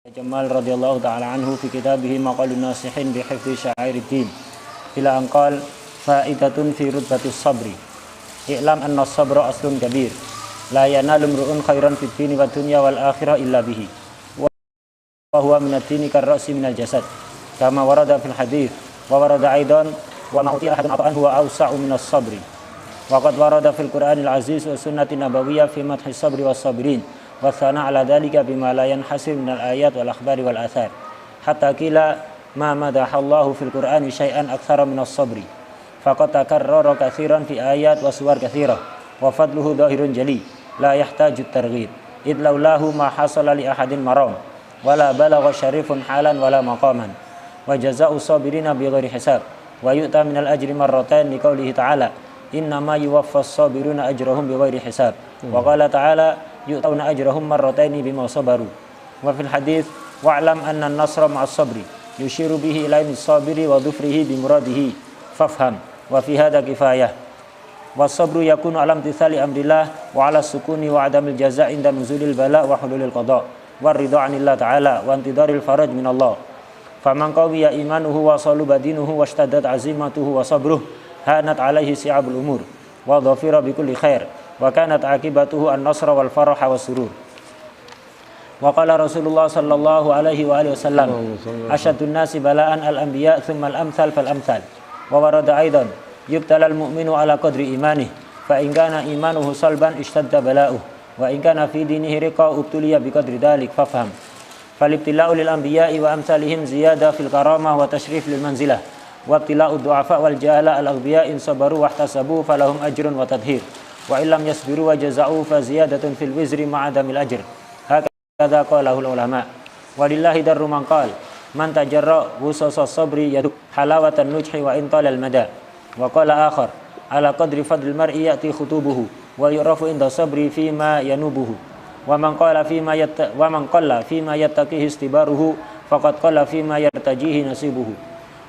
Jamal radhiyallahu ta'ala anhu fi kitabihi maqalun nasihin bi hifdzi sya'iriddin ila anqal fa'idatun fi rutbatis sabri i'lam anna sabra aslun kabir la yanalu imru'un khairan fid dini wad dunya wal akhirah illa bihi wa huwa min ad-dini karra'si min al-jasad kama warada fil hadits wa warada aidan wa ma utiya ahadun ata'an huwa awsa'u min as-sabri wa qad warada fil Qur'anil aziz wa sunnati nabawiyyah fi madhi sabri was sabirin wa sana ala dhalika bima la yanhasir min al-ayat wal akhbari wal athar hatta qila ma madahallahu fil Qur'ani syai'an aktsara min as-sabri faqad takarrara katsiran fi ayat wa suwar katsirah wa fadluhu dhahirun jali la yahtaju targhib id laulahu ma hasala li ahadin maram wala balagha syarifun halan wala maqaman wa jazaa'u sabirina bighairi hisab wa yu'ta min al-ajri marratayn li qoulihi ta'ala innama yuwaffas sabiruna ajrahum bighairi hisab wa qala ta'ala yu'tawna ajrahum marrataini bima sabaru wa fil hadits wa'lam anna an-nasra ma'as sabri yushiru bihi ila as-sabiri wa dhufrihi bi muradihi fafham wa fi hadha kifayah was sabru yakunu ala imtithali amrillah wa ala sukuni wa adamil jazaa' inda nuzulil bala wa hululil qada wa ridha 'anillah ta'ala wa intidaril faraj min Allah faman qawiya imanuhu wa saluba dinuhu wa ishtaddat 'azimatuhu wa sabruhu hanat 'alaihi si'abul umur wa dhafira bi kulli khair wa kanat akibatuhu an-nasra wal faraha was surur. Wa qala Rasulullah sallallahu alaihi wa alihi wasallam asyadun nasi bala'an al-anbiya thumma al-amthal fal amthal. Wa warada aidan yubtala al-mu'minu ala qadri imanih fa in kana imanuhu salban ishtadda bala'uhu wa in kana fi dinihi riqa ubtuliya bi qadri dhalik fafham. Fal ibtila'u lil anbiya'i wa amsalihim ziyada fil karamah wa tashrif lil manzilah wa ibtila'u du'afa wal jahala al-aghbiya in sabaru wa ihtasabu falahum ajrun wa tadhhir wa illam yasbiru wa jaza'u fa ziyadatun fil wizri ma'adamil ajr hakadha qalahu ulama walillahi darru man qala man tajarra wusasa sabri yadu halawatan nujhi wa intalal mada wa qala akhar ala qadri fadlil mar'i ya'ti khutubuhu wa yu'rafu inda sabri fima yanubuhu wa man qala fima yattaqihi istibaruhu faqad qala fima yartajihi nasibuhu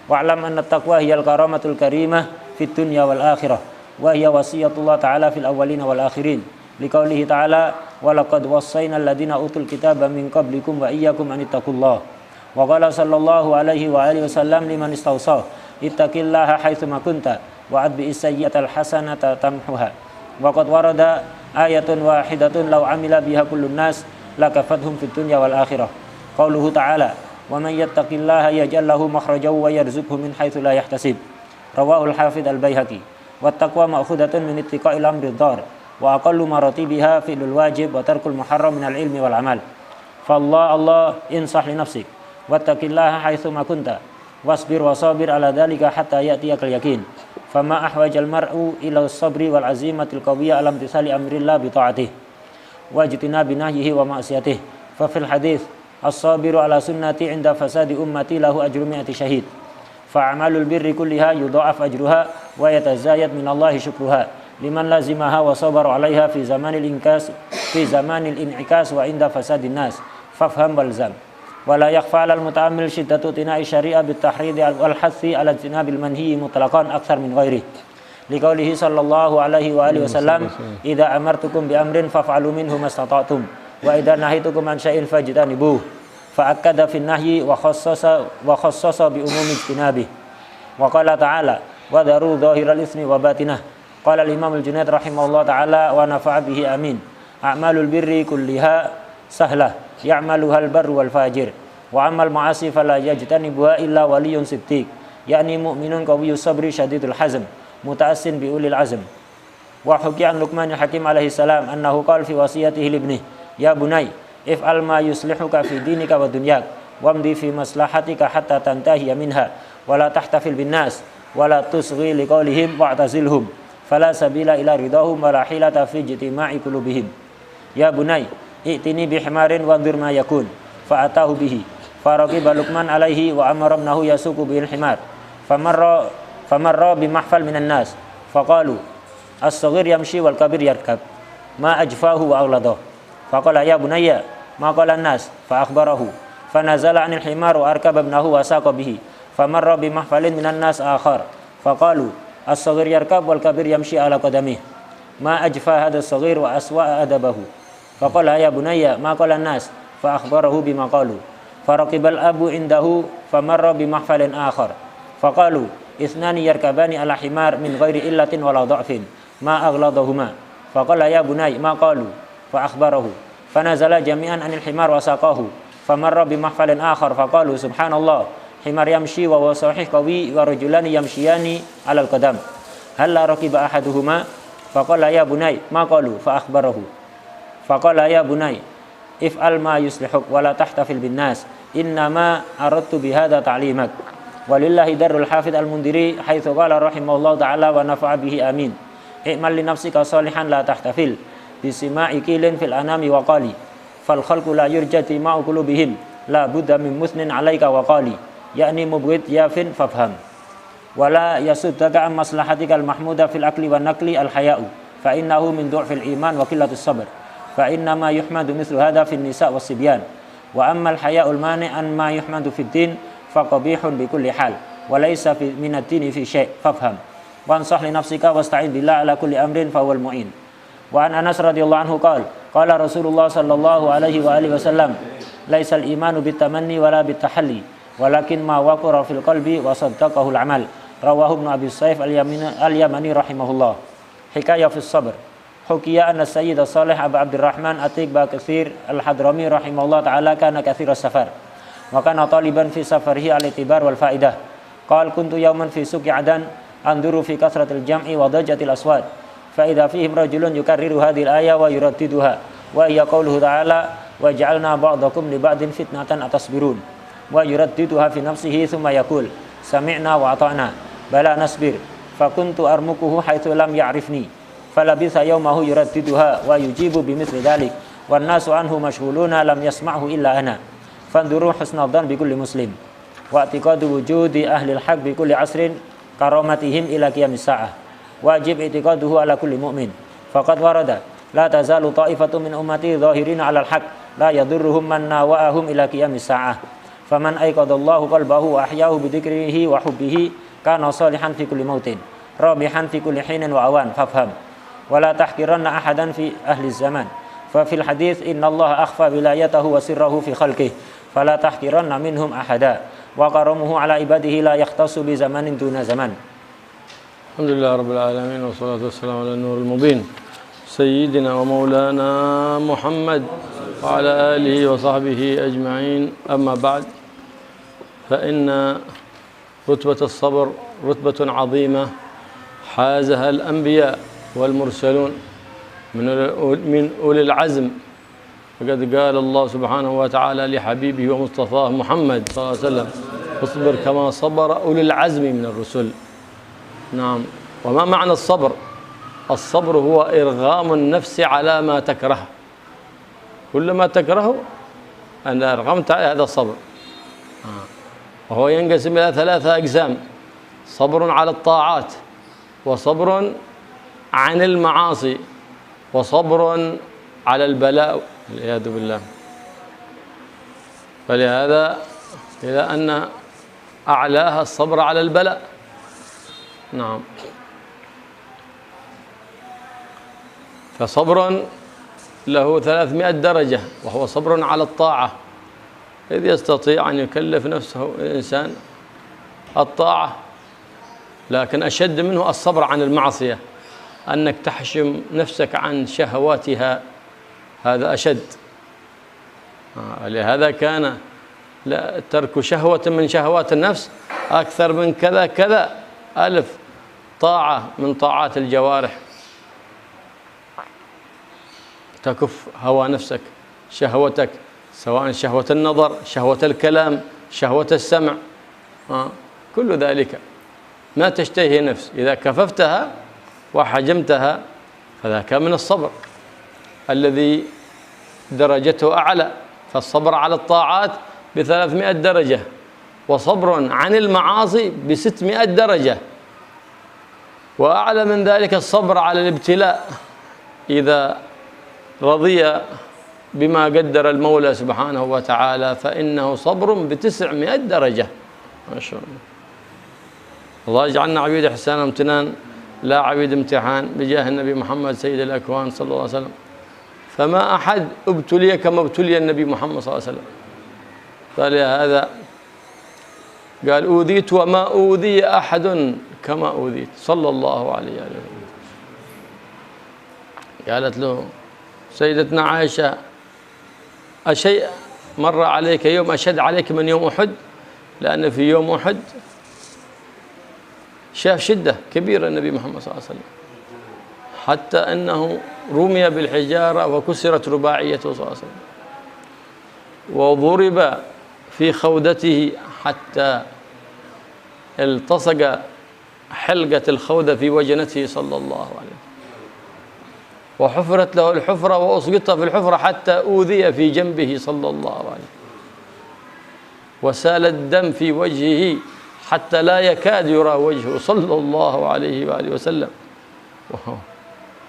wa'lam anna taqwa hiyal karamatul karimah fid dunya wal akhirah wa hiya wasiyatullah ta'ala fil awwalin wal akhirin liqaulihi ta'ala wa laqad wassayna alladhina utul kitaba min qablikum wa iyyakum an ittaqullah wa qala sallallahu alaihi wa alihi wasallam liman istawsa ittaqillaha haitsu ma kunta wa adbi as-sayyi'atal hasanata tamhuha wa qad warada ayatun wahidatun law amila biha kullun nas lakafathum fid dunya wal akhirah qauluhu ta'ala wa man yattaqillaha yaj'al lahu makhrajan wa yarzuqhu min haitsu la yahtasib rawahu al-hafidz al-baihaqi wa taqwa ma'khudatun min ittiqa'il amri dhar wa aqallu maratibiha fi'lul wajib wa tarkul muharram minal ilmi wal amal Allah insah li nafsik wattaqillaha haitsu ma kunta wasbir wa sabir ala dhalika hatta ya'tiyakal yaqin fama ahwajal mar'u ila as-sabri wal azimatil qawiyyah ala imtithali amrillah bi ta'atihi wa ijtinabi nahyihi wa ma'siyatihi fa fil hadits as-sabiru ala sunnati 'inda fasadi ummati lahu ajru mi'ati syahid fa'amalul birri kulliha yudha'af ajruha wa yatazayad minallahi syukruha liman lazimaha wa sabara 'alaiha fi zamanil in'ikas wa inda fasadin nas fafham walzam wa la yakhfa 'alal muta'ammil shiddatu tina'i syari'a bit tahridi wal hathi 'ala tinabil manhi mutlaqan aktsar min ghairihi liqaulihi sallallahu alaihi wa alihi wasallam idza amartukum bi amrin faf'alu minhu mastata'tum wa idza nahitukum an syai'in fajtanibuhu fa'akkada fin nahyi wa khassasa bi umumi ijtinabi wa qala ta'ala wa daru dhahiral ismi wa batinah qala al-imam al-Junayd rahimahullah ta'ala wa nafa'a bihi amin a'malul birri kulliha sahlah ya'maluhal barru wal fajir wa amal ma'asi fala yajtanibuha illa waliyyun siddiq yakni mu'minun qawiyyus sabri syadidul hazm muta'assin bi ulil azm wa hukiya an Luqman al-Hakim alaihi salam annahu qala fi wasiyatihi li ibnihi ya bunay if'al ma yuslihuka fi dinika wa dunyak wamdi fi maslahatika hatta tantahiya minha wala tahtafil bin nas wala tusghi liqaulihim wa'tazilhum fala sabila ila ridahum wala hilata fi ijtima'i qulubihim ya bunay i'tini bihimarin wanzur ma yakun fa'atahu bihi faraqiba Luqman alaihi wa amara ibnahu yasuqu bil himar famarra bimahfal minan nas faqalu as-saghir yamshi wal kabir yarkab ma ajfahu wa aghladahu faqala ya bunayya ma qala an-nas fa akhbarahu fanazala 'anil himar wa arkaba ibnahu wa saqa bihi famarra bi mahfalin minan nas akhar faqalu as-saghir yarkab wal kabir yamshi ala qadamihi ma ajfa hadha as-saghir wa aswa adabahu faqala ya bunayya ma qala an-nas fa akhbarahu bima qalu Faraqibal abu indahu famarra bimahfalin akhar. Faqalu ithnani yarkabani ala himar min ghairi illatin wala dha'fin ma aghladahuma. Faqala ya bunay ma qalu fa akhbarahu. Fanazala jami'an anil himar wa saqahu. Famarra bimahfalin akhar faqalu subhanallah himar yamshi wa sahih qawi wa rajulani yamshiyani alal qadam. Hal la raqiba ahaduhuma? Faqala ya bunay ma qalu fa akhbarahu. Faqala ya bunay if'al ma yuslihuk wa la tahtafil bin nas innama aradtu bihadza ta'limak. Walillahi darul hafidh al-Mundiri haitsu qala rahimahullahu ta'ala wa nafa'a bihi amin. I'mal li nafsika salihan la tahtafil bisima'i qilin fil anami wa qali fal khalqu la yurjati ma'u qulubihim la budda min musnin 'alaika wa qali yakni mubghid yafin fafham wala yasuddaka am maslahatikal mahmuda fil akli wan nakli al haya'u fa innahu min du'fil iman wa qillatus sabr fa inna ma yuhmadu mithlu hadha fin nisa was sibyan wa ammal haya'ul mani' an ma yuhmadu fid din fa qabihun bi kulli hal wa laysa fi min ad-dini fi syai' fafham wansah li nafsika wasta'in billah ala kulli amrin fa huwal mu'in. Wa an Anas radhiyallahu anhu qala Rasulullah sallallahu alaihi wa alihi wasallam laisal imanu bitamanni wala bitahalli walakin ma waqara fil qalbi wa saddaqahu al-amal. Rawahu Ibnu Abi Saif al-Yamani rahimahullah. Hikayah fi sabr. Hukiya anna Sayyid Salih Abu Abdurrahman Atiq Baqir al-Hadrami rahimahullah ta'ala kana katsira safar wa kana taliban fi safarihi al-itibar wal faidah. Qala kuntu yawman fi suqi Adan anduru fi kasratil jam'i wa dajatil aswad fa idza fihim rajulun yukarriru hadhil aya wa yuraddiduha wa hiya qawluhu ta'ala wa ja'alna ba'dakum li ba'din fitnatan atasbirun wa yuraddiduha fi nafsihi thumma yaqul sami'na wa ata'na bala nasbir fa kuntu armukuhu haitsu lam ya'rifni falabitha yawmahu yuraddiduha wa yujibu bimithli dhalik wan nasu anhu mashghuluna lam yasma'hu illa ana fanduru husnadan bi kulli muslim wa i'tiqadu wujudi ahli al-haq bi kulli asrin karamatihim ila qiyamis sa'ah wajib i'tiqaduhu ala kulli mu'min faqad warada la tazalu ta'ifatu min ummati dhahirina 'ala al-haq la yadurruhum man nawa'ahum ila qiyamis sa'ah faman ayqadallahu qalbahu wa ahyahu bi dzikrihi wa hubbihi kana salihan fi kulli mautin rabihan fi kulli hinin wa awan fafham wala tahqiranna ahadan fi ahli zaman fa fil hadits innallaha akhfa wilayatahu wa sirrahu fi khalqihi fala tahqiranna minhum ahada wa karamuhu ala ibadihi la yakhtassu bi zamanin duna zaman. Alhamdulillah rabbil alamin wassalatu wassalamu ala nuril mubin sayyidina wa maulana Muhammad wa ala alihi wa sahbihi ajma'in amma ba'd fa inna rutbat as-sabr rutbatun 'azimah hazaha al-anbiya wal mursalun min ulil azm faqad qala Allah subhanahu wa ta'ala li habibihi wa mustafah Muhammad sallallahu alaihi wasallam اصبر كما صبر أولي العزم من الرسل. نعم. وما معنى الصبر؟ الصبر هو إرغام النفس على ما تكره. كل ما تكره أن أرغمت على هذا الصبر. وهو ينقسم إلى 3 أقسام: صبر على الطاعات، وصبر عن المعاصي، وصبر على البلاء والعياذ بالله. فلهذا إلى أن أعلاها الصبر على البلاء. نعم. فصبر له 300 درجة وهو صبر على الطاعة، إذ يستطيع أن يكلف نفسه الإنسان الطاعة، لكن أشد منه الصبر عن المعصية، أنك تحشم نفسك عن شهواتها، هذا أشد. لهذا كان لا ترك شهوة من شهوات النفس أكثر من كذا كذا ألف طاعة من طاعات الجوارح. تكف هوى نفسك، شهوتك، سواء شهوة النظر، شهوة الكلام، شهوة السمع، كل ذلك ما تشتهي نفس، إذا كففتها وحجمتها فذاك من الصبر الذي درجته أعلى. فالصبر على الطاعات ب300 درجة، وصبر عن المعاصي ب600 درجة، وأعلى من ذلك الصبر على الابتلاء إذا رضي بما قدر المولى سبحانه وتعالى فإنه صبر ب900 درجة. ما شاء الله. الله يجعلنا عبيد إحسان وامتنان لا عبيد امتحان بجاه النبي محمد سيد الأكوان صلى الله عليه وسلم. فما أحد ابتلي كما ابتلي النبي محمد صلى الله عليه وسلم. فلهذا قال أوذيت وما أوذي أحد كما أوذيت صلى الله عليه وسلم. قالت له سيدتنا عائشة أشيء مر عليك يوم أشد عليك من يوم أحد؟ لأن في يوم أحد شاف شدة كبيرة النبي محمد صلى الله عليه وسلم، حتى أنه رمي بالحجارة وكسرت رباعيته صلى الله عليه وسلم، وضرب في خودته حتى التصق حلقة الخودة في وجنته صلى الله عليه وسلم، وحفرت له الحفرة وأسقط في الحفرة حتى أوذي في جنبه صلى الله عليه وسلم، وسال الدم في وجهه حتى لا يكاد يرى وجهه صلى الله عليه وآله وسلم،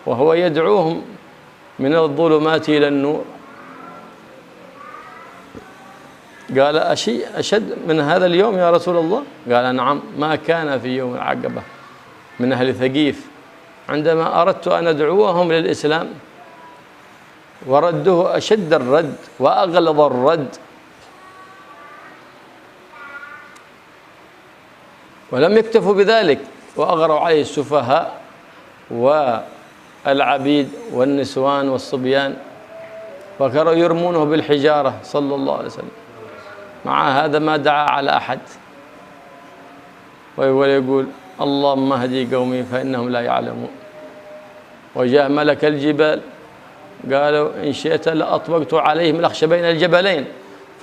وهو يدعوهم من الظلمات إلى النور. قال أشيء أشد من هذا اليوم يا رسول الله؟ قال نعم، ما كان في يوم العقبة من أهل ثقيف عندما أردت أن أدعوهم للإسلام ورده أشد الرد وأغلظ الرد، ولم يكتفوا بذلك وأغروا عليه السفهاء والعبيد والنسوان والصبيان، وكانوا يرمونه بالحجارة صلى الله عليه وسلم. مع هذا ما دعا على أحد، ويقول اللهم اهدي قومي فإنهم لا يعلمون. وجاء ملك الجبال قالوا إن شئت لأطبقت عليهم الأخشبين الجبلين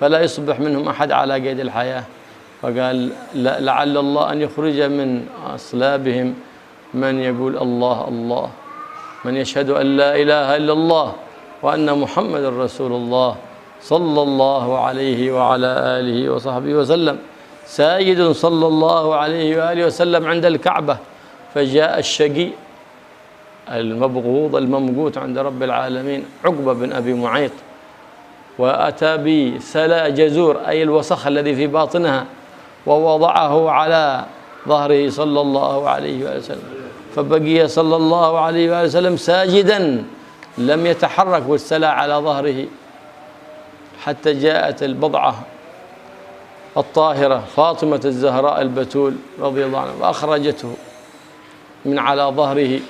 فلا يصبح منهم أحد على قيد الحياة. فقال لعل الله أن يخرج من أصلابهم من يقول الله الله، من يشهد أن لا إله إلا الله وأن محمد رسول الله صلى الله عليه وعلى آله وصحبه وسلم، ساجد صلى الله عليه وآله وسلم عند الكعبة. فجاء الشقي المبغوض الممقوت عند رب العالمين عقبة بن أبي معيط، وأتى بسلا جزور أي الوسخ الذي في باطنها، ووضعه على ظهره صلى الله عليه وآله وسلم، فبقي صلى الله عليه وآله وسلم ساجدا لم يتحرك والسلا على ظهره، حتى جاءت البضعة الطاهرة فاطمة الزهراء البتول رضي الله عنها وأخرجته من على ظهره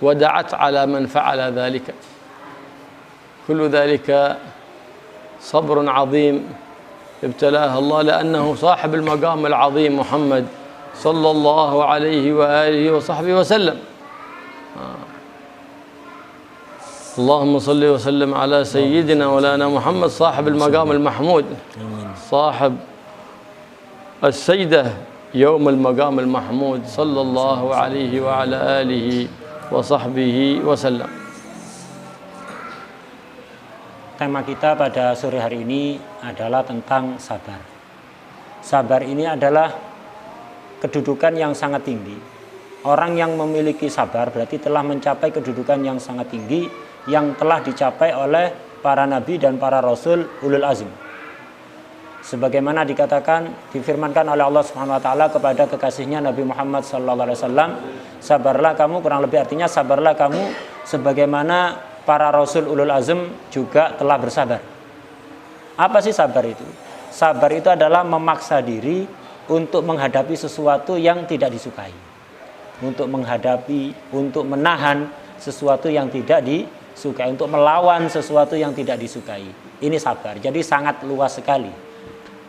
ودعت على من فعل ذلك. كل ذلك صبر عظيم ابتلاه الله، لأنه صاحب المقام العظيم محمد صلى الله عليه وآله وصحبه وسلم. اللهم صل وسلم على سيدنا مولانا محمد صاحب المقام المحمود، صاحب السيدة يوم المقام المحمود صلى الله عليه وعلى آله وصحبه وسلم. Tema kita pada sore hari ini adalah tentang sabar. Sabar ini adalah kedudukan yang sangat tinggi. Orang yang memiliki sabar berarti telah mencapai kedudukan yang sangat tinggi yang telah dicapai oleh para nabi dan para rasul ulul azm. Sebagaimana dikatakan, difirmankan oleh Allah Subhanahu wa taala kepada kekasihnya Nabi Muhammad sallallahu alaihi wasallam, sabarlah kamu, kurang lebih artinya sabarlah kamu sebagaimana para rasul ulul azm juga telah bersabar. Apa sih sabar itu? Sabar itu adalah memaksa diri untuk menghadapi sesuatu yang tidak disukai. Untuk menghadapi, untuk menahan sesuatu yang tidak disukai, untuk melawan sesuatu yang tidak disukai. Ini sabar. Jadi sangat luas sekali.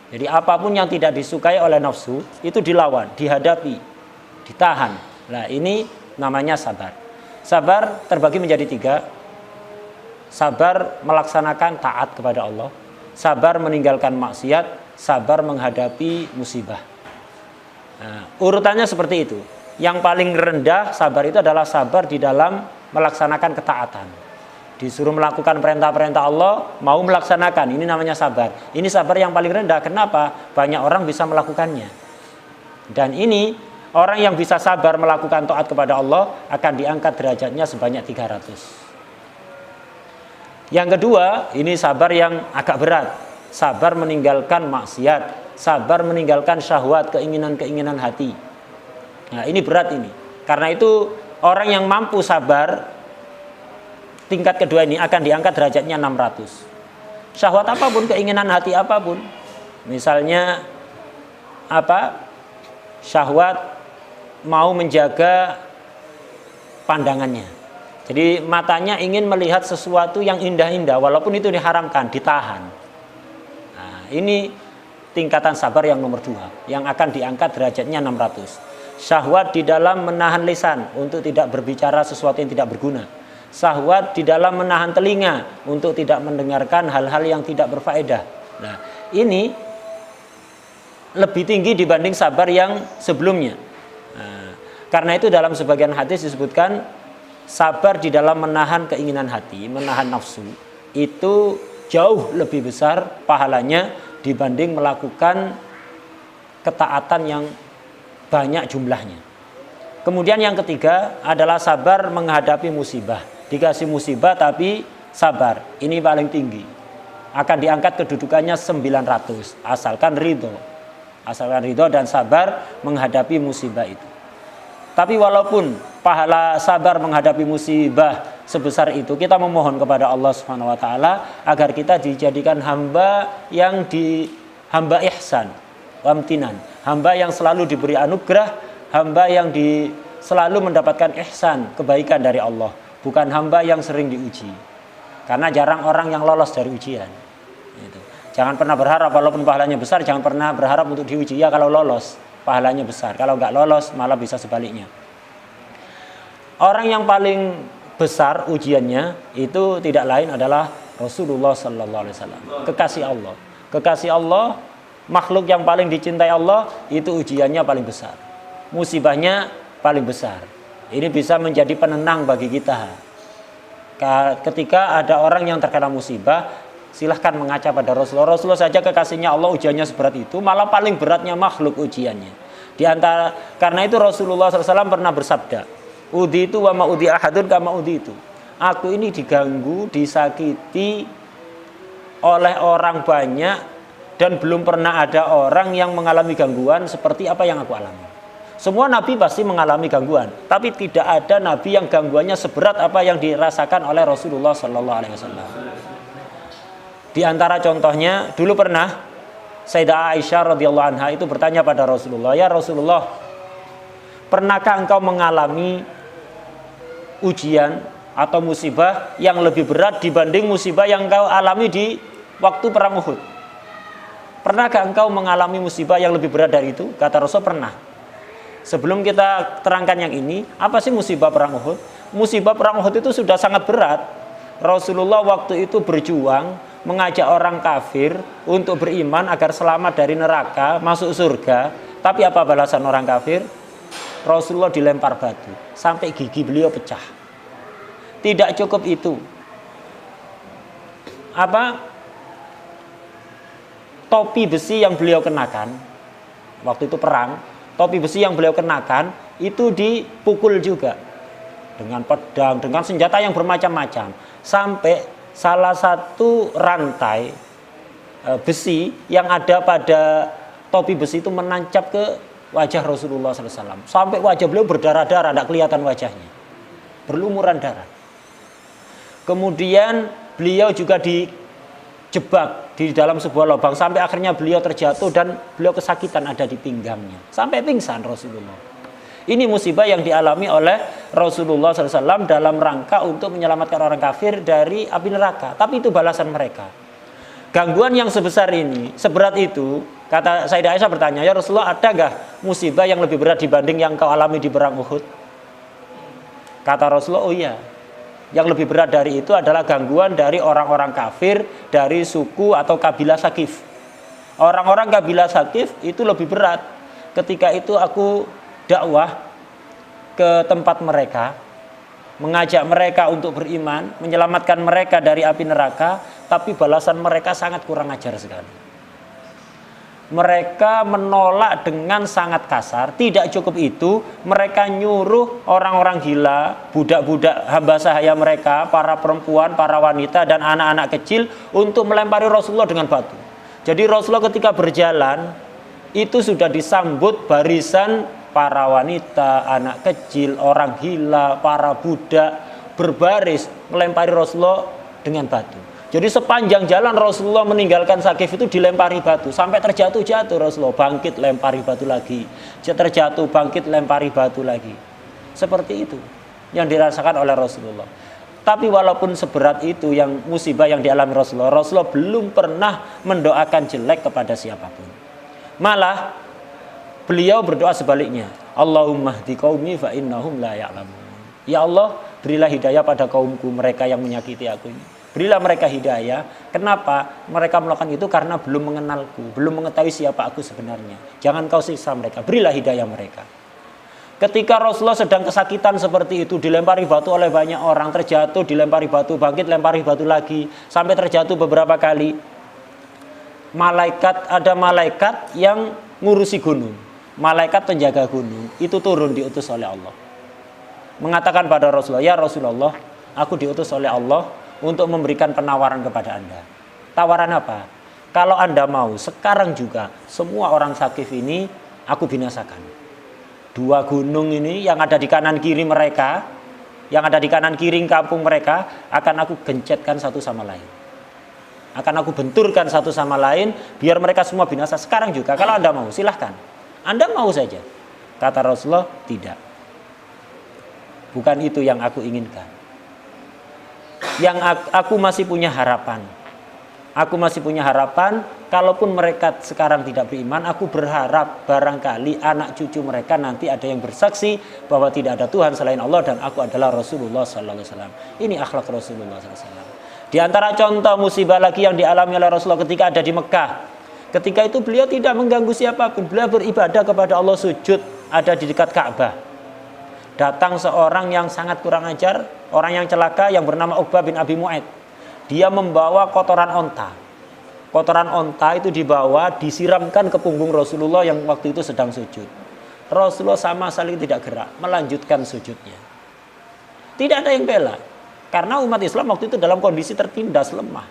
Jadi apapun yang tidak disukai oleh nafsu itu dilawan, dihadapi, ditahan. Nah, ini namanya sabar. Sabar terbagi menjadi 3. Sabar melaksanakan taat kepada Allah, sabar meninggalkan maksiat, sabar menghadapi musibah. Nah, urutannya seperti itu. Yang paling rendah sabar itu adalah sabar di dalam melaksanakan ketaatan. Disuruh melakukan perintah-perintah Allah, mau melaksanakan, ini namanya sabar. Ini sabar yang paling rendah. Kenapa? Banyak orang bisa melakukannya. Dan ini orang yang bisa sabar melakukan taat kepada Allah akan diangkat derajatnya sebanyak 300. Yang kedua, ini sabar yang agak berat. Sabar meninggalkan maksiat, sabar meninggalkan syahwat, keinginan-keinginan hati. Nah, ini berat ini. Karena itu orang yang mampu sabar tingkat kedua ini akan diangkat derajatnya 600. Syahwat apapun, keinginan hati apapun. Misalnya syahwat mau menjaga pandangannya. Jadi matanya ingin melihat sesuatu yang indah-indah walaupun itu diharamkan, ditahan. Nah, ini tingkatan sabar yang nomor 2 yang akan diangkat derajatnya 600. Syahwat di dalam menahan lisan untuk tidak berbicara sesuatu yang tidak berguna. Syahwat di dalam menahan telinga untuk tidak mendengarkan hal-hal yang tidak berfaedah. Nah, ini lebih tinggi dibanding sabar yang sebelumnya. Nah, karena itu dalam sebagian hadis disebutkan sabar di dalam menahan keinginan hati, menahan nafsu, itu jauh lebih besar pahalanya dibanding melakukan ketaatan yang banyak jumlahnya. Kemudian yang ketiga adalah sabar menghadapi musibah. Dikasih musibah tapi sabar, ini paling tinggi. Akan diangkat kedudukannya 900, asalkan ridho dan sabar menghadapi musibah itu. Tapi walaupun pahala sabar menghadapi musibah sebesar itu, kita memohon kepada Allah Subhanahu wa taala agar kita dijadikan hamba yang hamba ihsan, wamtinan, hamba yang selalu diberi anugerah, hamba yang selalu mendapatkan ihsan, kebaikan dari Allah, bukan hamba yang sering diuji. Karena jarang orang yang lolos dari ujian. Gitu. Jangan pernah berharap walaupun pahalanya besar, jangan pernah berharap untuk diuji. Ya kalau lolos pahalanya besar, kalau nggak lolos malah bisa sebaliknya. Orang yang paling besar ujiannya itu tidak lain adalah Rasulullah Sallallahu Alaihi Wasallam, kekasih Allah. Kekasih Allah, makhluk yang paling dicintai Allah, itu ujiannya paling besar, musibahnya paling besar. Ini bisa menjadi penenang bagi kita. Ketika ada orang yang terkena musibah, silahkan mengaca pada Rasulullah. Rasulullah saja kekasihnya Allah, ujiannya seberat itu, malah paling beratnya makhluk ujiannya. Karena itu Rasulullah SAW pernah bersabda, "Udi itu wa ma udi ahadun kama udi itu." Aku ini diganggu, disakiti oleh orang banyak dan belum pernah ada orang yang mengalami gangguan seperti apa yang aku alami. Semua nabi pasti mengalami gangguan, tapi tidak ada nabi yang gangguannya seberat apa yang dirasakan oleh Rasulullah SAW. Di antara contohnya, dulu pernah Sayyidah Aisyah radhiyallahu anha itu bertanya pada Rasulullah, "Ya Rasulullah, pernahkah engkau mengalami ujian atau musibah yang lebih berat dibanding musibah yang engkau alami di waktu perang Uhud? Pernahkah engkau mengalami musibah yang lebih berat dari itu?" Kata Rasul, "Pernah." Sebelum kita terangkan yang ini, apa sih musibah perang Uhud? Musibah perang Uhud itu sudah sangat berat. Rasulullah waktu itu berjuang mengajak orang kafir untuk beriman agar selamat dari neraka, masuk surga. Tapi apa balasan orang kafir? Rasulullah dilempar batu sampai gigi beliau pecah. Tidak cukup itu. Topi besi yang beliau kenakan waktu itu perang, topi besi yang beliau kenakan itu dipukul juga dengan pedang, dengan senjata yang bermacam-macam, sampai salah satu rantai besi yang ada pada topi besi itu menancap ke wajah Rasulullah SAW. Sampai wajah beliau berdarah-darah, tidak kelihatan wajahnya, berlumuran darah. Kemudian beliau juga dijebak di dalam sebuah lubang, sampai akhirnya beliau terjatuh dan beliau kesakitan ada di pinggangnya, sampai pingsan Rasulullah. Ini musibah yang dialami oleh Rasulullah SAW dalam rangka untuk menyelamatkan orang kafir dari api neraka. Tapi itu balasan mereka. Gangguan yang sebesar ini, seberat itu, kata Sayyidah Aisyah bertanya, "Ya Rasulullah, ada nggak musibah yang lebih berat dibanding yang kau alami di perang Uhud?" Kata Rasulullah, "Oh iya, yang lebih berat dari itu adalah gangguan dari orang-orang kafir dari suku atau kabilah Sakif. Orang-orang kabilah Sakif itu lebih berat. Ketika itu aku dakwah ke tempat mereka, mengajak mereka untuk beriman, menyelamatkan mereka dari api neraka, tapi balasan mereka sangat kurang ajar sekali. Mereka menolak dengan sangat kasar. Tidak cukup itu, mereka nyuruh orang-orang gila, budak-budak hamba sahaya mereka, para perempuan, para wanita dan anak-anak kecil untuk melempari Rasulullah dengan batu. Jadi Rasulullah ketika berjalan itu sudah disambut barisan para wanita, anak kecil, orang gila, para budak berbaris melempari Rasulullah dengan batu. Jadi sepanjang jalan Rasulullah meninggalkan Sakif itu dilempari batu sampai terjatuh-jatuh. Rasulullah bangkit lempari batu lagi, terjatuh bangkit lempari batu lagi. Seperti itu yang dirasakan oleh Rasulullah. Tapi walaupun seberat itu yang musibah yang dialami Rasulullah, Rasulullah belum pernah mendoakan jelek kepada siapapun. Malah beliau berdoa sebaliknya, Allahumma hdi qaumi fa innahum la ya'lamun. Ya Allah, berilah hidayah pada kaumku, mereka yang menyakiti aku ini. Berilah mereka hidayah. Kenapa? Mereka melakukan itu karena belum mengenalku, belum mengetahui siapa aku sebenarnya. Jangan kau siksa mereka, berilah hidayah mereka. Ketika Rasulullah sedang kesakitan seperti itu, dilempari batu oleh banyak orang, terjatuh, dilempari batu, bangkit, lempari batu lagi, sampai terjatuh beberapa kali. Ada malaikat yang ngurusi gunung. Malaikat penjaga gunung, itu turun diutus oleh Allah. Mengatakan pada Rasulullah, ya Rasulullah, aku diutus oleh Allah untuk memberikan penawaran kepada Anda. Tawaran apa? Kalau Anda mau, sekarang juga semua orang Sakif ini aku binasakan. 2 gunung ini yang ada di kanan kiri mereka, yang ada di kanan kiri kampung mereka, akan aku gencetkan satu sama lain. Akan aku benturkan satu sama lain, biar mereka semua binasa sekarang juga. Kalau Anda mau, silahkan. Anda mau saja. Kata Rasulullah, tidak. Bukan itu yang aku inginkan. Yang aku masih punya harapan. Aku masih punya harapan, kalaupun mereka sekarang tidak beriman, aku berharap barangkali anak cucu mereka nanti ada yang bersaksi bahwa tidak ada Tuhan selain Allah dan aku adalah Rasulullah SAW. Ini akhlak Rasulullah SAW. Di antara contoh musibah lagi yang dialami oleh Rasulullah ketika ada di Mekah. Ketika itu beliau tidak mengganggu siapapun, beliau beribadah kepada Allah, sujud ada di dekat Ka'bah. Datang seorang yang sangat kurang ajar, orang yang celaka yang bernama Uqbah bin Abi Mu'aid. Dia membawa kotoran onta. Kotoran onta itu dibawa, disiramkan ke punggung Rasulullah yang waktu itu sedang sujud. Rasulullah sama sekali tidak gerak, melanjutkan sujudnya. Tidak ada yang bela. Karena umat Islam waktu itu dalam kondisi tertindas, lemah.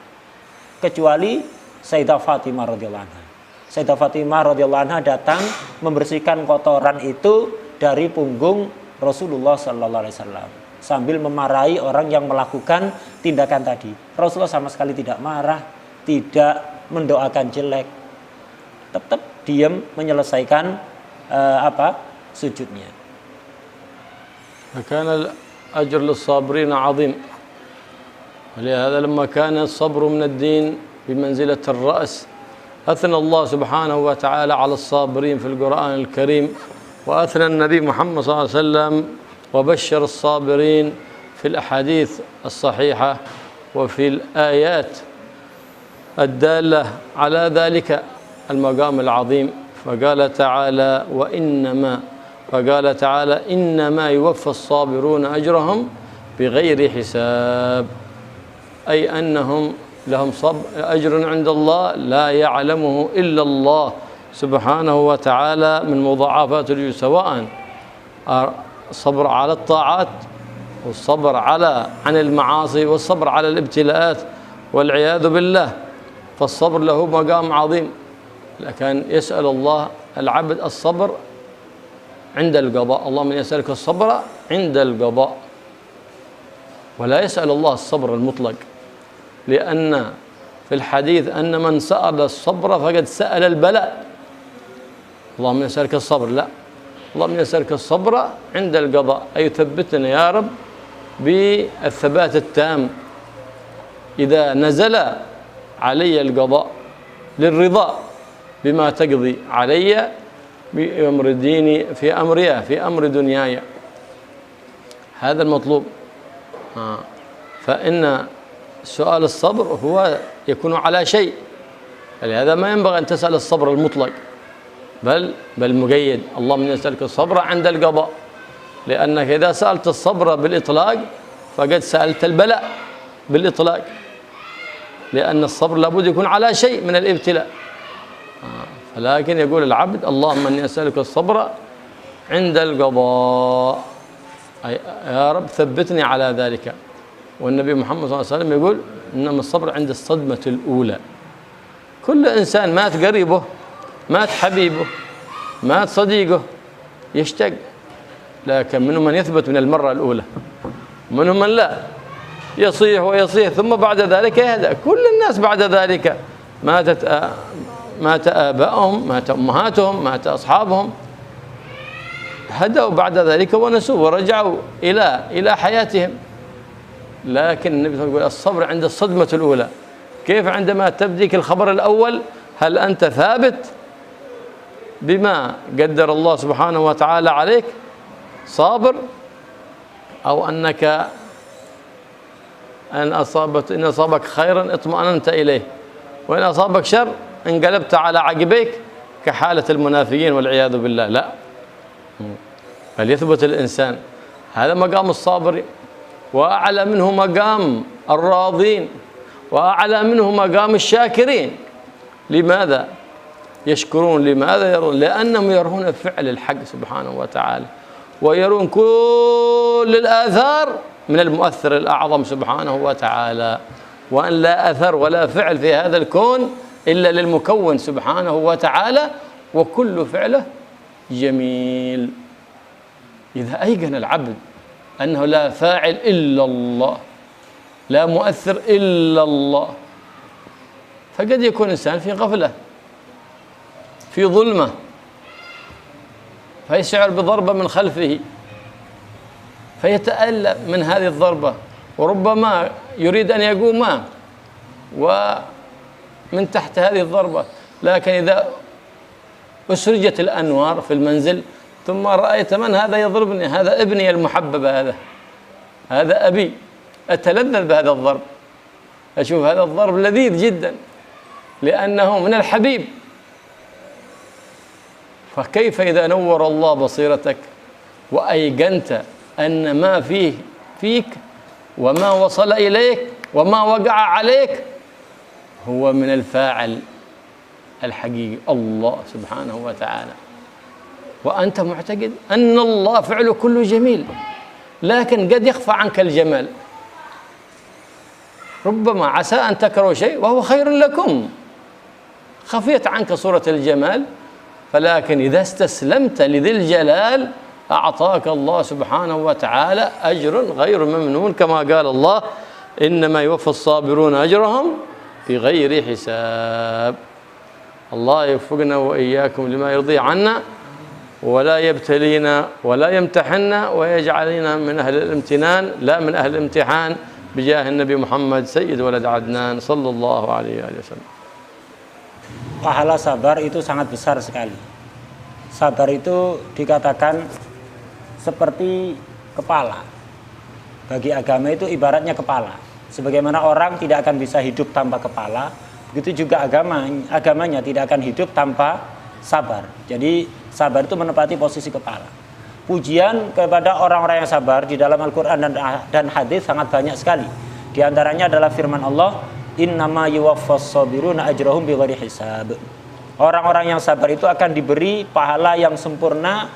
Kecuali Sayyidah Fatimah radhiyallahu anha. Sayyidah Fatimah radhiyallahu anha datang membersihkan kotoran itu dari punggung Rasulullah sallallahu alaihi wasallam sambil memarahi orang yang melakukan tindakan tadi. Rasulullah sama sekali tidak marah, tidak mendoakan jelek. Tetap diam menyelesaikan sujudnya. كان الأجر للصابرين عظيم. ولهذا لما كان الصبر من الدين بمنزلة الرأس أثنى الله سبحانه وتعالى على الصابرين في القرآن الكريم، وأثنى النبي محمد صلى الله عليه وسلم وبشر الصابرين في الأحاديث الصحيحة وفي الآيات الدالة على ذلك المقام العظيم. فقال تعالى إنما يوفى الصابرون أجرهم بغير حساب، أي أنهم لهم أجر عند الله لا يعلمه إلا الله سبحانه وتعالى من مضاعفات الأجور، سواء الصبر على الطاعات والصبر عن المعاصي والصبر على الابتلاءات والعياذ بالله. فالصبر له مقام عظيم، لكن يسأل الله العبد الصبر عند القضاء. اللهم يسألك الصبر عند القضاء، ولا يسأل الله الصبر المطلق، لأن في الحديث أن من سأل الصبر فقد سأل البلاء. اللهم يسألك الصبر، لا، اللهم يسألك الصبر عند القضاء، أي ثبتنا يا رب بالثبات التام إذا نزل علي القضاء للرضا بما تقضي علي بأمر ديني في أمر دنياي. هذا المطلوب. فإن سؤال الصبر هو يكون على شيء، لهذا ما ينبغي أن تسأل الصبر المطلق، بل مقيد. اللهم يسألك الصبر عند القضاء، لأنك إذا سألت الصبر بالإطلاق فقد سألت البلاء بالإطلاق، لأن الصبر لابد يكون على شيء من الابتلاء. لكن يقول العبد اللهم إني أسألك الصبر عند القضاء، يا رب ثبتني على ذلك. والنبي محمد صلى الله عليه وسلم يقول إنما الصبر عند الصدمة الأولى. كل إنسان مات قريبه، مات حبيبه، مات صديقه، يشتاق، لكن منهم من يثبت من المرة الأولى، منهم من لا. يصيح ويصيح ثم بعد ذلك يهدأ. كل الناس بعد ذلك مات آباؤهم، مات أمهاتهم، مات أصحابهم، هدأوا بعد ذلك ونسوا ورجعوا إلى حياتهم. لكن النبي صلى الله عليه وسلم يقول الصبر عند الصدمة الأولى. كيف عندما تبديك الخبر الأول هل أنت ثابت بما قدر الله سبحانه وتعالى عليك صابر، أو أنك إن أصابك خيرا اطمأننت إليه، وإن أصابك شر انقلبت على عقبيك كحالة المنافقين والعياذ بالله؟ لا، بل يثبت الإنسان هذا مقام الصابر، وأعلى منه مقام الراضين، وأعلى منه مقام الشاكرين. لماذا يشكرون؟ لماذا يرون؟ لأنهم يرون فعل الحق سبحانه وتعالى، ويرون كل الآثار من المؤثر الأعظم سبحانه وتعالى، وأن لا أثر ولا فعل في هذا الكون إلا للمكون سبحانه وتعالى، وكل فعله جميل. إذا أيقن العبد أنه لا فاعل إلا الله، لا مؤثر إلا الله، فقد يكون إنسان في غفلة، في ظلمة، فيشعر بضربة من خلفه فيتألم من هذه الضربة، وربما يريد أن يقوم ومن تحت هذه الضربة. لكن إذا أسرجت الأنوار في المنزل ثم رأيت من هذا يضربني، هذا ابني المحبب، هذا أبي، أتلذذ بهذا الضرب، أشوف هذا الضرب لذيذ جدا لأنه من الحبيب. فكيف إذا نور الله بصيرتك وأيقنت أن ما فيك وما وصل إليك وما وقع عليك هو من الفاعل الحقيقي الله سبحانه وتعالى، وأنت معتقد أن الله فعله كله جميل، لكن قد يخفى عنك الجمال. ربما عسى أن تكرهوا شيء وهو خير لكم، خفيت عنك صورة الجمال، فلكن إذا استسلمت لذي الجلال أعطاك الله سبحانه وتعالى أجر غير ممنون، كما قال الله إنما يوفى الصابرون أجرهم بغير حساب. الله يوفقنا وإياكم لما يرضي عنا، ولا يبتلينا ولا يمتحنا، ويجعلنا من أهل الامتنان لا من أهل الامتحان، بجاه النبي محمد سيد ولد عدنان صلى الله عليه وسلم. Pahala sabar itu sangat besar sekali. Sabar itu dikatakan seperti kepala. Bagi agama itu ibaratnya kepala. Sebagaimana orang tidak akan bisa hidup tanpa kepala, begitu juga agamanya tidak akan hidup tanpa sabar. Jadi sabar itu menempati posisi kepala. Pujian kepada orang-orang yang sabar di dalam Al-Quran dan hadis sangat banyak sekali. Di antaranya adalah firman Allah, innama yuwaffas sabiruna ajrahum bighairi hisab. Orang-orang yang sabar itu akan diberi pahala yang sempurna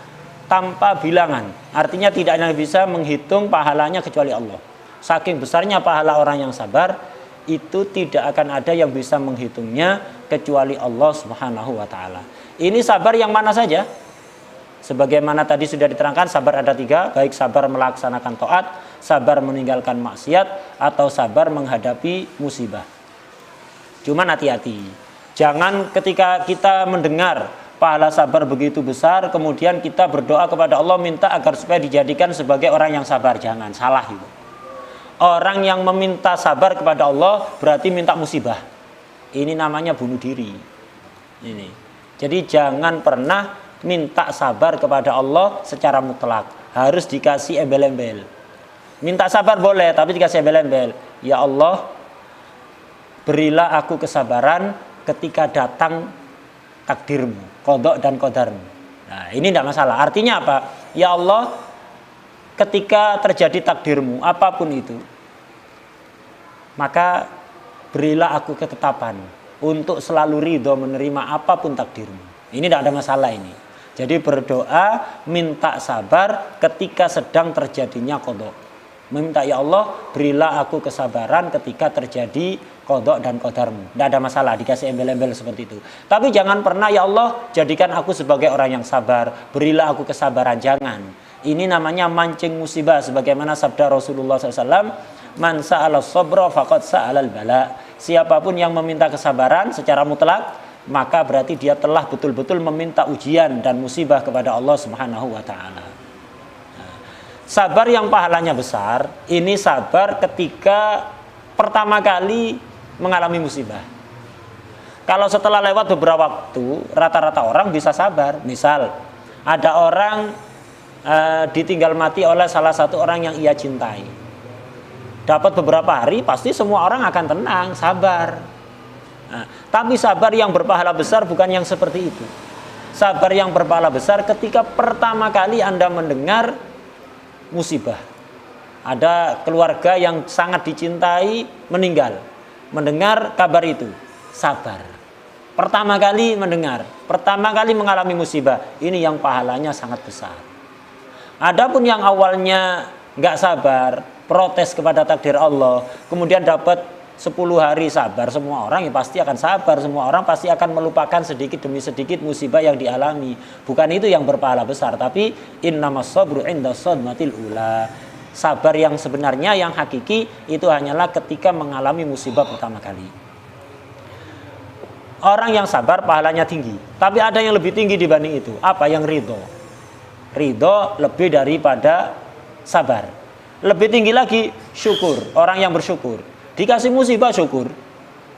tanpa bilangan. Artinya tidak ada yang bisa menghitung pahalanya kecuali Allah. Saking besarnya pahala orang yang sabar, itu tidak akan ada yang bisa menghitungnya kecuali Allah Subhanahu wa taala. Ini sabar yang mana saja? Sebagaimana tadi sudah diterangkan, sabar ada 3, baik sabar melaksanakan taat, sabar meninggalkan maksiat, atau sabar menghadapi musibah. Cuman hati-hati, jangan ketika kita mendengar pahala sabar begitu besar, kemudian kita berdoa kepada Allah minta agar supaya dijadikan sebagai orang yang sabar. Jangan, salah itu. Orang yang meminta sabar kepada Allah berarti minta musibah. Ini namanya bunuh diri. Ini. Jadi jangan pernah minta sabar kepada Allah secara mutlak, harus dikasih embel-embel. Minta sabar boleh, tapi dikasih embel-embel. Ya Allah, berilah aku kesabaran ketika datang takdirmu, qada dan qadarmu. Nah, ini tidak masalah. Artinya apa? Ya Allah, ketika terjadi takdirmu, apapun itu, maka berilah aku ketetapan untuk selalu ridho menerima apapun takdirmu. Ini tidak ada masalah ini. Jadi berdoa minta sabar ketika sedang terjadinya qada. Meminta ya Allah berilah aku kesabaran ketika terjadi qada dan qadarmu. Tidak ada masalah dikasih embel-embel seperti itu. Tapi jangan pernah ya Allah jadikan aku sebagai orang yang sabar, berilah aku kesabaran. Jangan. Ini namanya mancing musibah sebagaimana sabda Rasulullah SAW, man sa'ala sabra faqad sa'alal bala. Siapapun yang meminta kesabaran secara mutlak, maka berarti dia telah betul-betul meminta ujian dan musibah kepada Allah Subhanahu wa taala. Sabar yang pahalanya besar, ini sabar ketika pertama kali mengalami musibah. Kalau setelah lewat beberapa waktu, rata-rata orang bisa sabar. Misal, ada orang ditinggal mati oleh salah satu orang yang ia cintai. Dapat beberapa hari, pasti semua orang akan tenang, sabar. Nah, tapi sabar yang berpahala besar bukan yang seperti itu. Sabar yang berpahala besar ketika pertama kali Anda mendengar musibah. Ada keluarga yang sangat dicintai meninggal. Mendengar kabar itu, sabar. Pertama kali mendengar, pertama kali mengalami musibah, ini yang pahalanya sangat besar. Adapun yang awalnya nggak sabar, protes kepada takdir Allah, kemudian dapat 10 hari sabar, semua orang ya pasti akan sabar, semua orang pasti akan melupakan sedikit demi sedikit musibah yang dialami. Bukan itu yang berpahala besar, tapi innamas sabru inda sadmatil ula. Sabar yang sebenarnya, yang hakiki, itu hanyalah ketika mengalami musibah pertama kali. Orang yang sabar pahalanya tinggi, tapi ada yang lebih tinggi dibanding itu. Apa? Yang ridho. Ridho lebih daripada sabar. Lebih tinggi lagi syukur, orang yang bersyukur. Dikasih musibah syukur,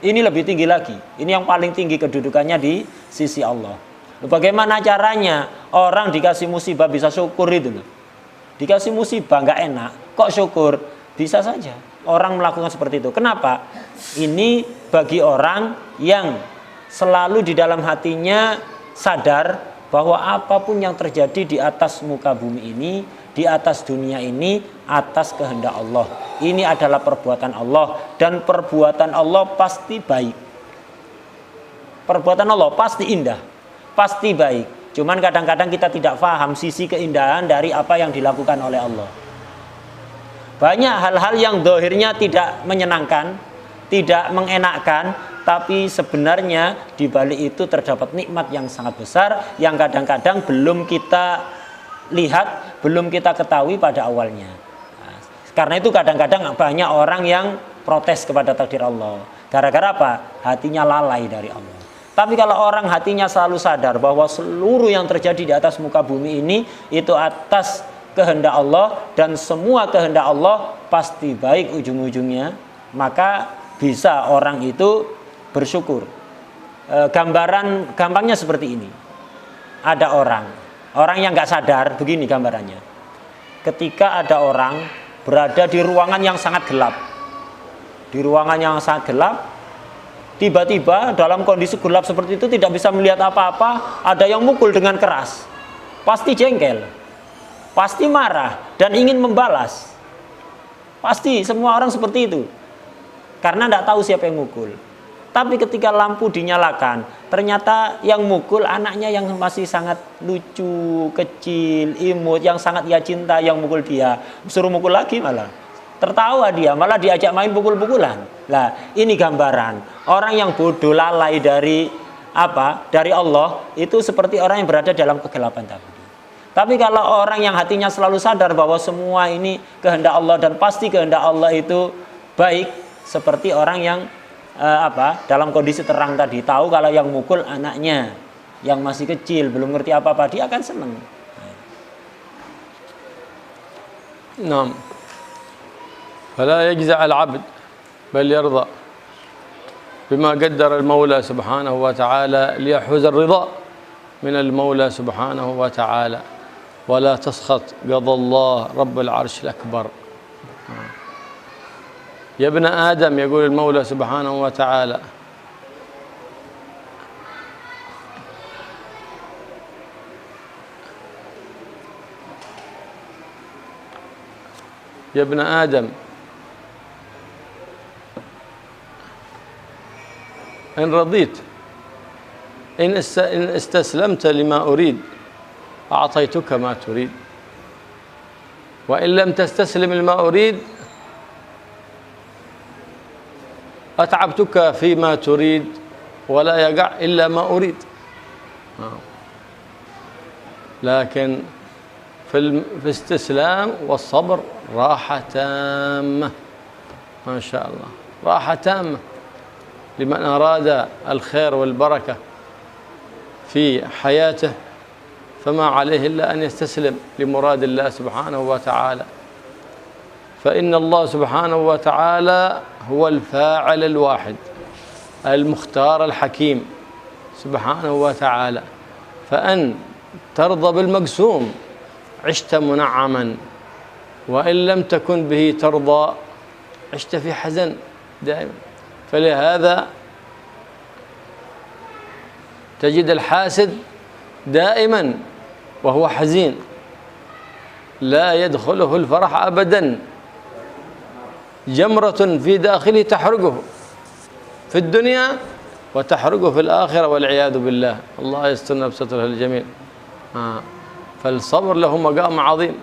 ini lebih tinggi lagi. Ini yang paling tinggi kedudukannya di sisi Allah. Bagaimana caranya orang dikasih musibah bisa syukur itu loh? Dikasih musibah nggak enak, kok syukur? Bisa saja orang melakukan seperti itu. Kenapa? Ini bagi orang yang selalu di dalam hatinya sadar bahwa apapun yang terjadi di atas muka bumi ini, di atas dunia ini, atas kehendak Allah. Ini adalah perbuatan Allah, dan perbuatan Allah pasti baik. Perbuatan Allah pasti indah, pasti baik. Cuman kadang-kadang kita tidak paham sisi keindahan dari apa yang dilakukan oleh Allah. Banyak hal-hal yang zahirnya tidak menyenangkan, tidak mengenakkan, tapi sebenarnya di balik itu terdapat nikmat yang sangat besar yang kadang-kadang belum kita lihat, belum kita ketahui pada awalnya. Nah, karena itu kadang-kadang banyak orang yang protes kepada takdir Allah. Gara-gara apa? Hatinya lalai dari Allah. Tapi kalau orang hatinya selalu sadar bahwa seluruh yang terjadi di atas muka bumi ini itu atas kehendak Allah, dan semua kehendak Allah pasti baik ujung-ujungnya, maka bisa orang itu bersyukur. Gambaran gampangnya seperti ini. Ada orang yang nggak sadar, begini gambarannya. Ketika ada orang berada di ruangan yang sangat gelap, tiba-tiba dalam kondisi gelap seperti itu tidak bisa melihat apa-apa, ada yang mukul dengan keras, pasti jengkel, pasti marah dan ingin membalas. Pasti semua orang seperti itu, karena tidak tahu siapa yang mukul. Tapi ketika lampu dinyalakan, ternyata yang mukul anaknya yang masih sangat lucu, kecil, imut, yang sangat ia cinta, yang mukul dia. Suruh mukul lagi malah. Tertawa dia, malah diajak main pukul-pukulan. Lah, ini gambaran orang yang bodoh, lalai dari apa? Dari Allah, itu seperti orang yang berada dalam kegelapan tadi. Tapi kalau orang yang hatinya selalu sadar bahwa semua ini kehendak Allah dan pasti kehendak Allah itu baik, seperti orang yang dalam kondisi terang tadi, tahu kalau yang mukul anaknya yang masih kecil, belum ngerti apa-apa, dia akan senang. Naam. فلا يجزع العبد بل يرضى بما قدر المولى سبحانه وتعالى ليحوز الرضا من المولى سبحانه وتعالى ولا تسخط قضى الله رب العرش الأكبر. يا ابن آدم يقول المولى سبحانه وتعالى يا ابن آدم إن رضيت إن استسلمت لما أريد أعطيتك ما تريد وإن لم تستسلم لما أريد أتعبتك فيما تريد ولا يقع إلا ما أريد. لكن في الاستسلام والصبر راحة تامة ما شاء الله، راحة تامة لمن أراد الخير والبركة في حياته، فما عليه إلا أن يستسلم لمراد الله سبحانه وتعالى. فإن الله سبحانه وتعالى هو الفاعل الواحد المختار الحكيم سبحانه وتعالى. فأن ترضى بالمقسوم عشت منعما، وإن لم تكن به ترضى عشت في حزن دائما. فلهذا تجد الحاسد دائما وهو حزين، لا يدخله الفرح أبدا، جمرة في داخله تحرقه في الدنيا وتحرقه في الآخرة والعياذ بالله. الله يسترنا بستره الجميل. فالصبر له مقام عظيم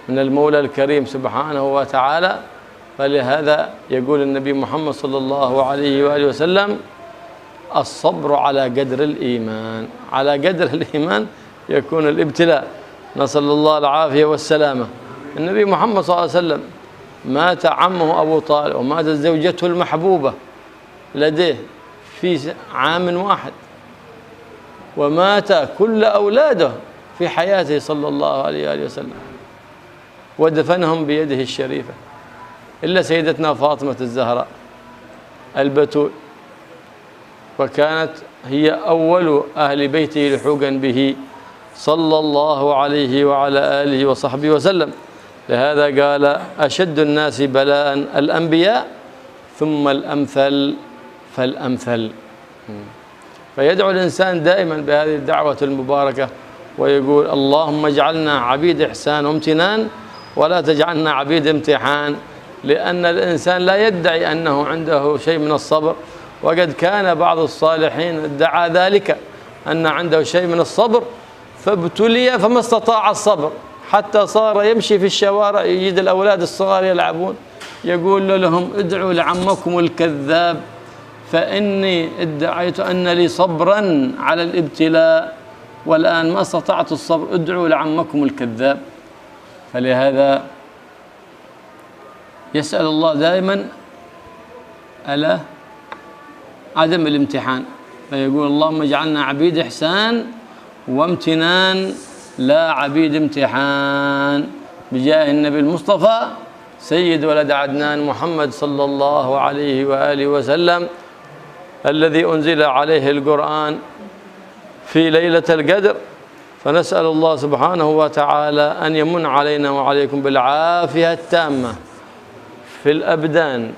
من المولى الكريم سبحانه وتعالى. فلهذا يقول النبي محمد صلى الله عليه وآله وسلم: الصبر على قدر الإيمان. على قدر الإيمان يكون الابتلاء، نسأل الله العافية والسلامة. النبي محمد صلى الله عليه وسلم مات عمه أبو طالب وماتت زوجته المحبوبة لديه في عام واحد، ومات كل أولاده في حياته صلى الله عليه وآله وسلم، ودفنهم بيده الشريفة، إلا سيدتنا فاطمة الزهراء البتول، وكانت هي أول أهل بيته لحوقا به صلى الله عليه وعلى آله وصحبه وسلم. لهذا قال: أشد الناس بلاء الأنبياء ثم الأمثل فالأمثل. فيدعو الإنسان دائما بهذه الدعوة المباركة ويقول: اللهم اجعلنا عبيد إحسان وامتنان ولا تجعلنا عبيد امتحان. لأن الإنسان لا يدعي أنه عنده شيء من الصبر، وقد كان بعض الصالحين ادعى ذلك، أن عنده شيء من الصبر فابتلي فما استطاع الصبر، حتى صار يمشي في الشوارع يجد الأولاد الصغار يلعبون، يقول لهم: ادعوا لعمكم الكذاب فإني ادعيت أن لي صبرا على الابتلاء والآن ما استطعت الصبر، ادعوا لعمكم الكذاب. فلهذا يسأل الله دائما على عدم الامتحان، فيقول: اللهم اجعلنا عبيد إحسان وامتنان لا عبيد امتحان، بجاه النبي المصطفى سيد ولد عدنان محمد صلى الله عليه وآله وسلم، الذي أنزل عليه القرآن في ليلة القدر. فنسأل الله سبحانه وتعالى أن يمن علينا وعليكم بالعافية التامة في الأبدان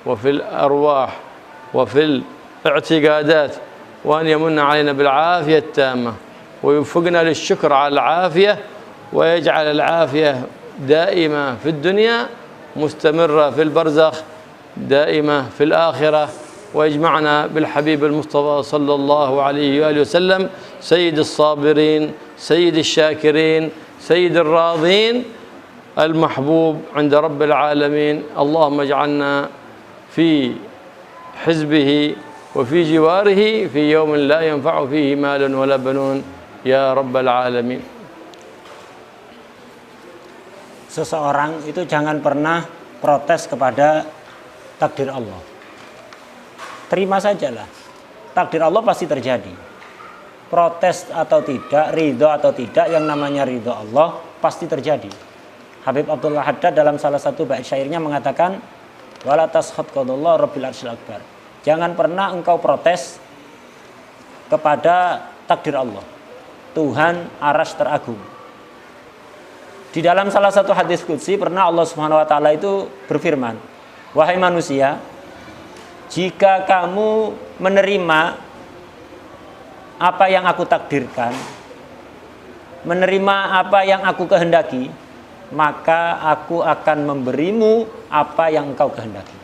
وفي الأرواح وفي الاعتقادات، وأن يمن علينا بالعافية التامة ويوفقنا للشكر على العافية، ويجعل العافية دائمة في الدنيا مستمرة في البرزخ دائمة في الآخرة، ويجمعنا بالحبيب المصطفى صلى الله عليه وآله وسلم سيد الصابرين سيد الشاكرين سيد الراضين المحبوب عند رب العالمين. اللهم اجعلنا في حزبه وفي جواره في يوم لا ينفع فيه مال ولا بنون يا رب العالمين. Seseorang itu jangan pernah protes kepada takdir Allah. Terima sajalah. Takdir Allah pasti terjadi. Protes atau tidak, ridho atau tidak, yang namanya ridho Allah pasti terjadi. Habib Abdullah Haddad dalam salah satu bait syairnya mengatakan: wala taskhad qadallah rabbil arsyil akbar. Jangan pernah engkau protes kepada takdir Allah, Tuhan arsy teragung. Di dalam salah satu hadis qudsi pernah Allah Subhanahu wa taala itu berfirman: wahai manusia, jika kamu menerima apa yang aku takdirkan, menerima apa yang aku kehendaki, maka aku akan memberimu apa yang engkau kehendaki.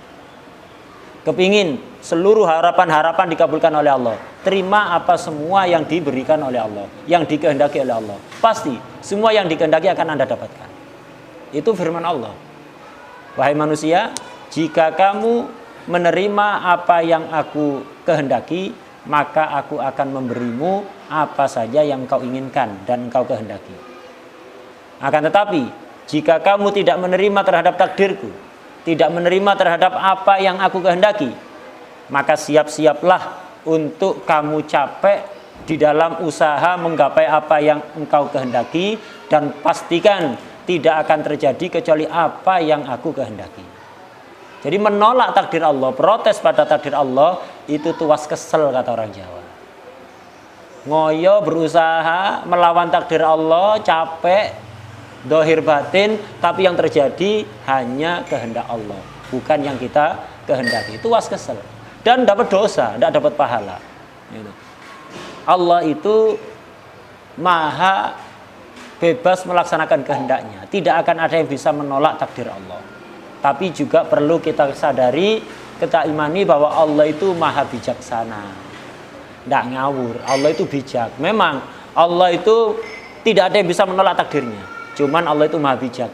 Kepingin seluruh harapan-harapan dikabulkan oleh Allah, terima apa semua yang diberikan oleh Allah, yang dikehendaki oleh Allah. Pasti semua yang dikehendaki akan Anda dapatkan. Itu firman Allah. Wahai manusia, jika kamu menerima apa yang aku kehendaki, maka aku akan memberimu apa saja yang kau inginkan dan kau kehendaki. Akan tetapi jika kamu tidak menerima terhadap takdirku, tidak menerima terhadap apa yang aku kehendaki, maka siap-siaplah untuk kamu capek di dalam usaha menggapai apa yang engkau kehendaki, dan pastikan tidak akan terjadi kecuali apa yang aku kehendaki. Jadi menolak takdir Allah, protes pada takdir Allah, itu tuas kesel kata orang Jawa. Ngoyo berusaha melawan takdir Allah, capek, dohir batin, tapi yang terjadi hanya kehendak Allah, bukan yang kita kehendaki. Itu was kesel dan dapat dosa, tidak dapat pahala. Allah itu maha bebas melaksanakan kehendaknya, tidak akan ada yang bisa menolak takdir Allah. Tapi juga perlu kita sadari, kita imani bahwa Allah itu maha bijaksana, tidak ngawur. Allah itu bijak. Memang Allah itu tidak ada yang bisa menolak takdirnya, cuman Allah itu maha bijak.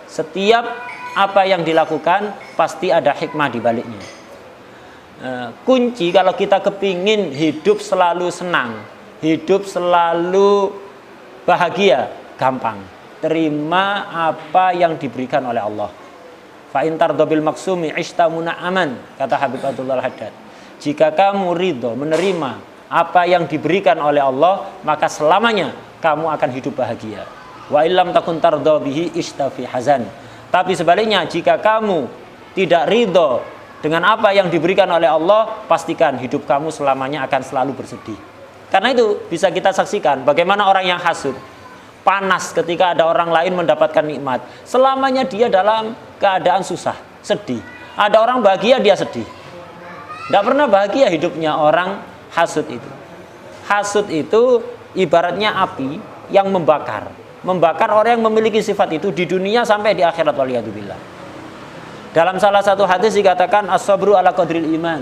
Setiap apa yang dilakukan pasti ada hikmah di baliknya. Kunci kalau kita kepingin hidup selalu senang, hidup selalu bahagia, gampang. Terima apa yang diberikan oleh Allah. Fa in tardo bil maksumi ishtamuna aman, kata Habib Abdullah Haddad. Jika kamu ridho menerima apa yang diberikan oleh Allah, maka selamanya kamu akan hidup bahagia. Wa illam takun tardo bihi ishtafi hazan. Tapi sebaliknya, jika kamu tidak ridho dengan apa yang diberikan oleh Allah, pastikan hidup kamu selamanya akan selalu bersedih. Karena itu bisa kita saksikan bagaimana orang yang hasud, panas ketika ada orang lain mendapatkan nikmat. Selamanya dia dalam keadaan susah, sedih. Ada orang bahagia, dia sedih. Tidak pernah bahagia hidupnya orang hasud itu. Hasud itu ibaratnya api yang membakar. Membakar orang yang memiliki sifat itu di dunia sampai di akhirat, waliyadzubillah. Dalam salah satu hadis dikatakan as-sabru ala qadril iman.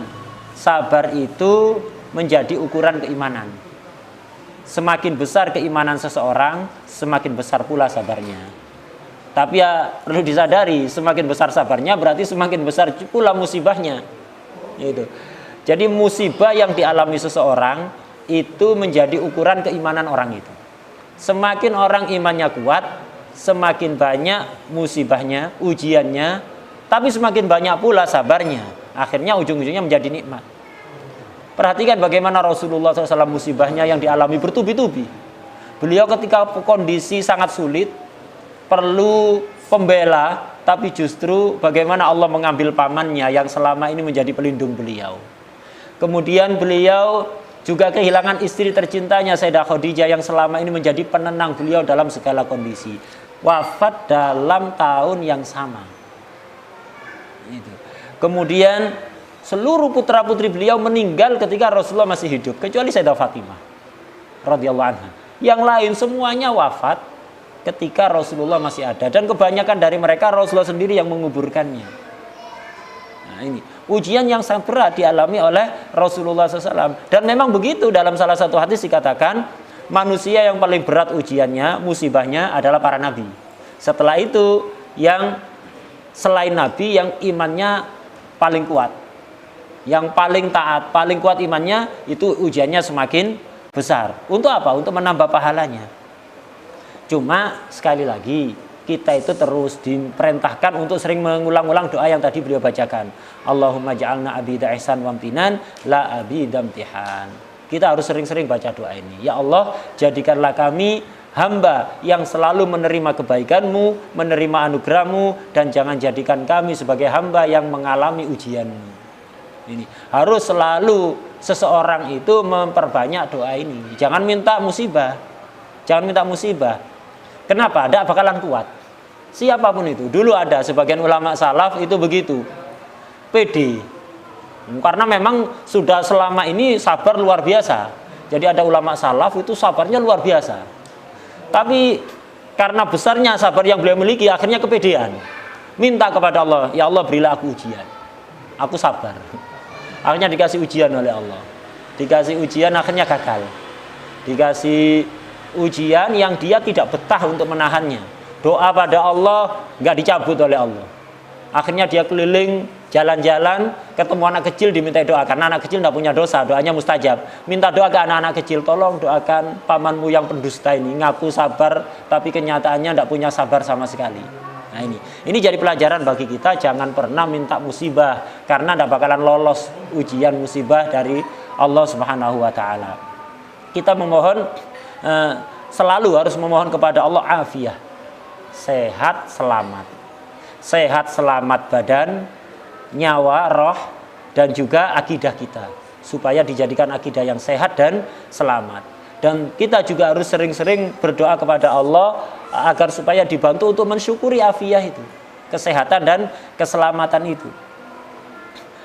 Sabar itu menjadi ukuran keimanan. Semakin besar keimanan seseorang, semakin besar pula sabarnya. Tapi ya perlu disadari, semakin besar sabarnya berarti semakin besar pula musibahnya. Itu. Jadi musibah yang dialami seseorang itu menjadi ukuran keimanan orang itu. Semakin orang imannya kuat, semakin banyak musibahnya, ujiannya, tapi semakin banyak pula sabarnya. Akhirnya ujung-ujungnya menjadi nikmat. Perhatikan bagaimana Rasulullah SAW musibahnya yang dialami bertubi-tubi. Beliau ketika kondisi sangat sulit, perlu pembela, tapi justru bagaimana Allah mengambil pamannya yang selama ini menjadi pelindung beliau. Kemudian beliau juga kehilangan istri tercintanya Sayyidah Khadijah yang selama ini menjadi penenang beliau dalam segala kondisi. Wafat dalam tahun yang sama. Itu. Kemudian seluruh putra-putri beliau meninggal ketika Rasulullah masih hidup, kecuali Sayyidah Fatimah radhiyallahu anha. Yang lain semuanya wafat ketika Rasulullah masih ada, dan kebanyakan dari mereka Rasulullah sendiri yang menguburkannya. Nah, ini ujian yang sangat berat dialami oleh Rasulullah SAW. Dan memang begitu, dalam salah satu hadis dikatakan manusia yang paling berat ujiannya, musibahnya adalah para nabi. Setelah itu yang selain nabi yang imannya paling kuat, yang paling taat, paling kuat imannya, itu ujiannya semakin besar. Untuk apa? Untuk menambah pahalanya. Cuma sekali lagi kita itu terus diperintahkan untuk sering mengulang-ulang doa yang tadi beliau bacakan. Allahumma ja'alna abida ihsan wamtinan la abida imtihan. Kita harus sering-sering baca doa ini. Ya Allah, jadikanlah kami hamba yang selalu menerima kebaikan-Mu, menerima anugerah-Mu, dan jangan jadikan kami sebagai hamba yang mengalami ujian-Mu. Ini harus selalu seseorang itu memperbanyak doa ini. Jangan minta musibah. Jangan minta musibah. Kenapa? Tidak bakalan kuat. Siapapun itu. Dulu ada sebagian ulama salaf itu begitu. Pede. Karena memang sudah selama ini sabar luar biasa. Jadi ada ulama salaf itu sabarnya luar biasa. Tapi karena besarnya sabar yang beliau miliki, akhirnya kepedean. Minta kepada Allah, ya Allah berilah aku ujian. Aku sabar. Akhirnya dikasih ujian oleh Allah. Dikasih ujian, akhirnya gagal. Dikasih ujian yang dia tidak betah untuk menahannya. Doa pada Allah nggak dicabut oleh Allah. Akhirnya dia keliling, jalan-jalan, ketemu anak kecil diminta doa. Karena anak kecil tidak punya dosa, doanya mustajab. Minta doa ke anak-anak kecil, tolong doakan pamanmu yang pendusta ini. Ngaku sabar, tapi kenyataannya tidak punya sabar sama sekali. Nah ini jadi pelajaran bagi kita, jangan pernah minta musibah. Karena tidak bakalan lolos ujian musibah dari Allah Subhanahu wa Ta'ala. Kita memohon, selalu harus memohon kepada Allah afiyah, sehat selamat, sehat selamat badan, nyawa, roh, dan juga akidah kita, supaya dijadikan akidah yang sehat dan selamat. Dan kita juga harus sering-sering berdoa kepada Allah agar supaya dibantu untuk mensyukuri afiyah itu, kesehatan dan keselamatan itu.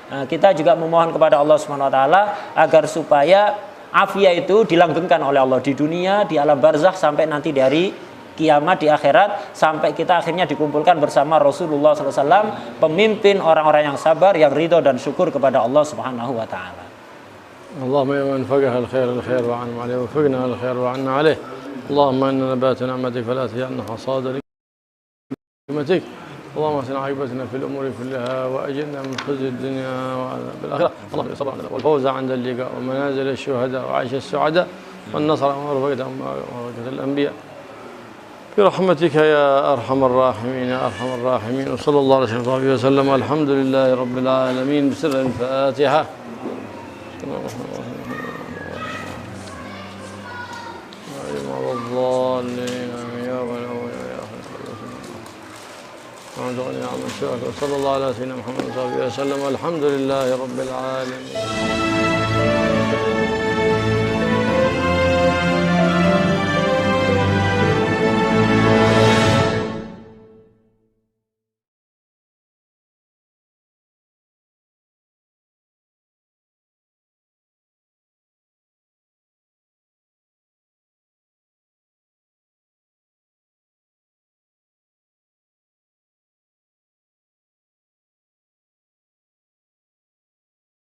Nah, kita juga memohon kepada Allah Subhanahu wa Ta'ala agar supaya afiyah itu dilanggengkan oleh Allah di dunia, di alam barzakh, sampai nanti dari kiamat di akhirat, sampai kita akhirnya dikumpulkan bersama Rasulullah SAW, pemimpin orang-orang yang sabar, yang ridho dan syukur kepada Allah Subhanahu wa Ta'ala. اللهم يا من فقه الخير الخير وعنه عليه وفقنا الخير وعنا عليه. اللهم إن نبات نعمتك فلا تجعلنا حصاد لنعمتك. اللهم احسن عاقبتنا في الامور كلها واجرنا من خزي الدنيا وعذاب الاخره. اللهم صل على والفوز عند اللقاء ومنازل الشهداء وعيش السعداء والنصر ومرفقة الانبياء برحمتك يا ارحم الراحمين يا ارحم الراحمين. وصلى الله عليه وسلم والحمد لله رب العالمين بسر الفاتحه. الضالين يا وصلى الله على سيدنا محمد وصحبه وسلم والحمد لله رب العالمين.